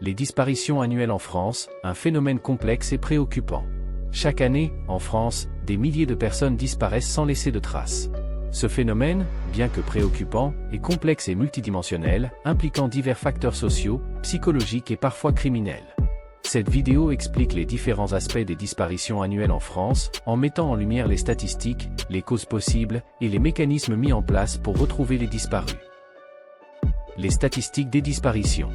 Les disparitions annuelles en France, un phénomène complexe et préoccupant. Chaque année, en France, des milliers de personnes disparaissent sans laisser de traces. Ce phénomène, bien que préoccupant, est complexe et multidimensionnel, impliquant divers facteurs sociaux, psychologiques et parfois criminels. Cette vidéo explique les différents aspects des disparitions annuelles en France, en mettant en lumière les statistiques, les causes possibles, et les mécanismes mis en place pour retrouver les disparus. Les statistiques des disparitions.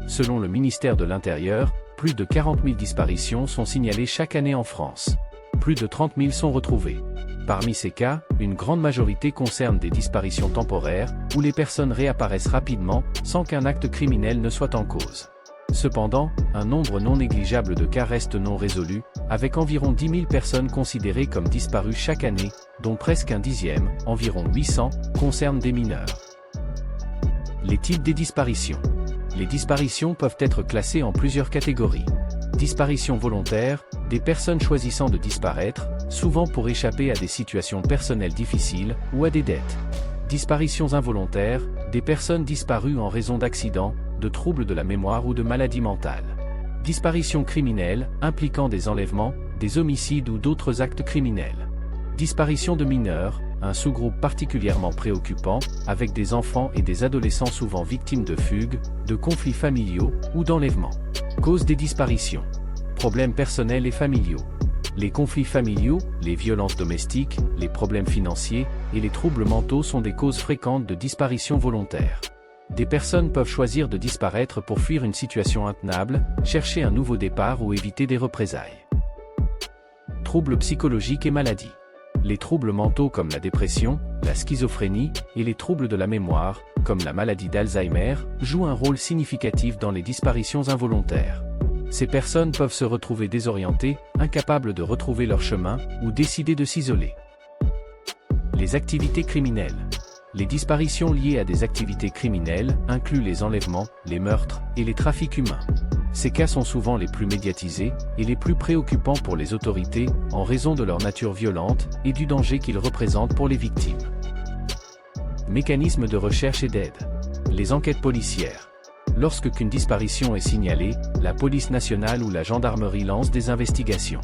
Selon le ministère de l'Intérieur, plus de 40 000 disparitions sont signalées chaque année en France. Plus de 30 000 sont retrouvées. Parmi ces cas, une grande majorité concerne des disparitions temporaires, où les personnes réapparaissent rapidement, sans qu'un acte criminel ne soit en cause. Cependant, un nombre non négligeable de cas restent non résolus, avec environ 10 000 personnes considérées comme disparues chaque année, dont presque un dixième, environ 800, concernent des mineurs. Les types des disparitions. Les disparitions peuvent être classées en plusieurs catégories. Disparitions volontaires, des personnes choisissant de disparaître, souvent pour échapper à des situations personnelles difficiles ou à des dettes. Disparitions involontaires, des personnes disparues en raison d'accidents, de troubles de la mémoire ou de maladies mentales. Disparitions criminelles, impliquant des enlèvements, des homicides ou d'autres actes criminels. Disparition de mineurs, un sous-groupe particulièrement préoccupant, avec des enfants et des adolescents souvent victimes de fugues, de conflits familiaux ou d'enlèvements. Causes des disparitions. Problèmes personnels et familiaux. Les conflits familiaux, les violences domestiques, les problèmes financiers et les troubles mentaux sont des causes fréquentes de disparitions volontaires. Des personnes peuvent choisir de disparaître pour fuir une situation intenable, chercher un nouveau départ ou éviter des représailles. Troubles psychologiques et maladies. Les troubles mentaux comme la dépression, la schizophrénie et les troubles de la mémoire, comme la maladie d'Alzheimer, jouent un rôle significatif dans les disparitions involontaires. Ces personnes peuvent se retrouver désorientées, incapables de retrouver leur chemin, ou décider de s'isoler. Les activités criminelles. Les disparitions liées à des activités criminelles incluent les enlèvements, les meurtres et les trafics humains. Ces cas sont souvent les plus médiatisés et les plus préoccupants pour les autorités en raison de leur nature violente et du danger qu'ils représentent pour les victimes. Mécanismes de recherche et d'aide. Les enquêtes policières. Lorsqu'une disparition est signalée, la police nationale ou la gendarmerie lance des investigations.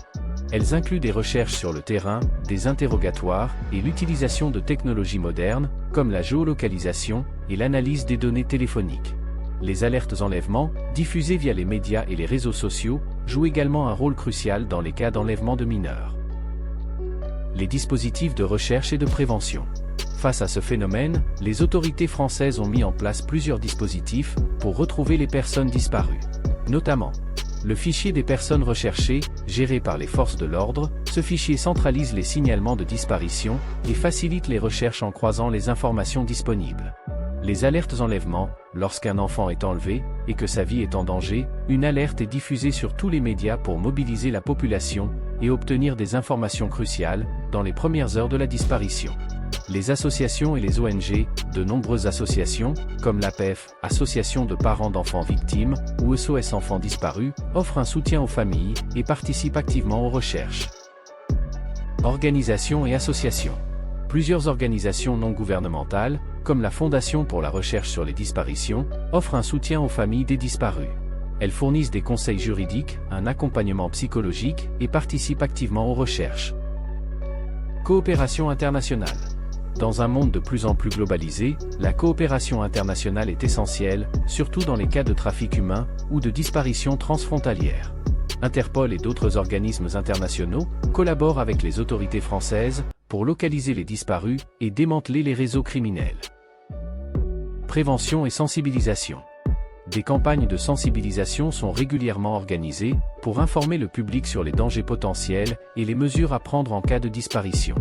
Elles incluent des recherches sur le terrain, des interrogatoires et l'utilisation de technologies modernes, comme la géolocalisation et l'analyse des données téléphoniques. Les alertes enlèvement, diffusées via les médias et les réseaux sociaux, jouent également un rôle crucial dans les cas d'enlèvement de mineurs. Les dispositifs de recherche et de prévention. Face à ce phénomène, les autorités françaises ont mis en place plusieurs dispositifs pour retrouver les personnes disparues. Notamment, le fichier des personnes recherchées, géré par les forces de l'ordre, ce fichier centralise les signalements de disparition et facilite les recherches en croisant les informations disponibles. Les alertes enlèvement, lorsqu'un enfant est enlevé et que sa vie est en danger, une alerte est diffusée sur tous les médias pour mobiliser la population et obtenir des informations cruciales dans les premières heures de la disparition. Les associations et les ONG, de nombreuses associations, comme l'APEF, Association de parents d'enfants victimes, ou SOS Enfants disparus, offrent un soutien aux familles et participent activement aux recherches. Organisations et associations. Plusieurs organisations non gouvernementales, comme la Fondation pour la recherche sur les disparitions, offrent un soutien aux familles des disparus. Elles fournissent des conseils juridiques, un accompagnement psychologique et participent activement aux recherches. Coopération internationale. Dans un monde de plus en plus globalisé, la coopération internationale est essentielle, surtout dans les cas de trafic humain ou de disparition transfrontalière. Interpol et d'autres organismes internationaux collaborent avec les autorités françaises pour localiser les disparus et démanteler les réseaux criminels. Prévention et sensibilisation. Des campagnes de sensibilisation sont régulièrement organisées pour informer le public sur les dangers potentiels et les mesures à prendre en cas de disparition.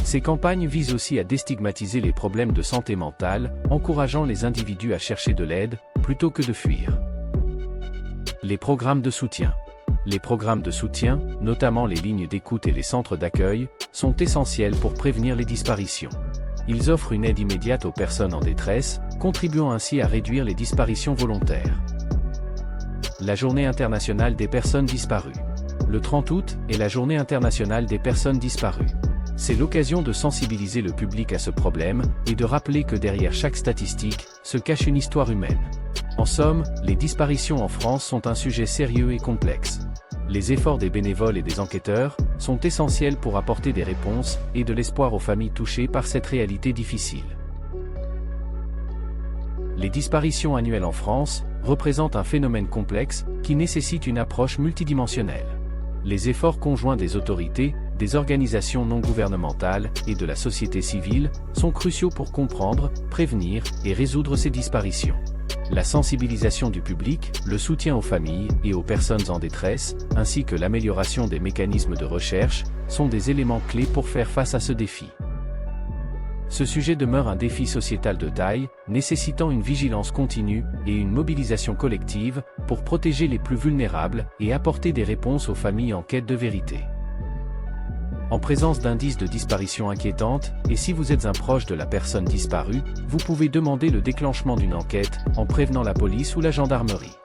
Ces campagnes visent aussi à déstigmatiser les problèmes de santé mentale, encourageant les individus à chercher de l'aide, plutôt que de fuir. Les programmes de soutien. Les programmes de soutien, notamment les lignes d'écoute et les centres d'accueil, sont essentiels pour prévenir les disparitions. Ils offrent une aide immédiate aux personnes en détresse, contribuant ainsi à réduire les disparitions volontaires. La Journée internationale des personnes disparues. Le 30 août est la Journée internationale des personnes disparues. C'est l'occasion de sensibiliser le public à ce problème et de rappeler que derrière chaque statistique se cache une histoire humaine. En somme, les disparitions en France sont un sujet sérieux et complexe. Les efforts des bénévoles et des enquêteurs sont essentiels pour apporter des réponses et de l'espoir aux familles touchées par cette réalité difficile. Les disparitions annuelles en France représentent un phénomène complexe qui nécessite une approche multidimensionnelle. Les efforts conjoints des autorités, des organisations non gouvernementales et de la société civile sont cruciaux pour comprendre, prévenir et résoudre ces disparitions. La sensibilisation du public, le soutien aux familles et aux personnes en détresse, ainsi que l'amélioration des mécanismes de recherche, sont des éléments clés pour faire face à ce défi. Ce sujet demeure un défi sociétal de taille, nécessitant une vigilance continue et une mobilisation collective pour protéger les plus vulnérables et apporter des réponses aux familles en quête de vérité. En présence d'indices de disparition inquiétantes, et si vous êtes un proche de la personne disparue, vous pouvez demander le déclenchement d'une enquête en prévenant la police ou la gendarmerie.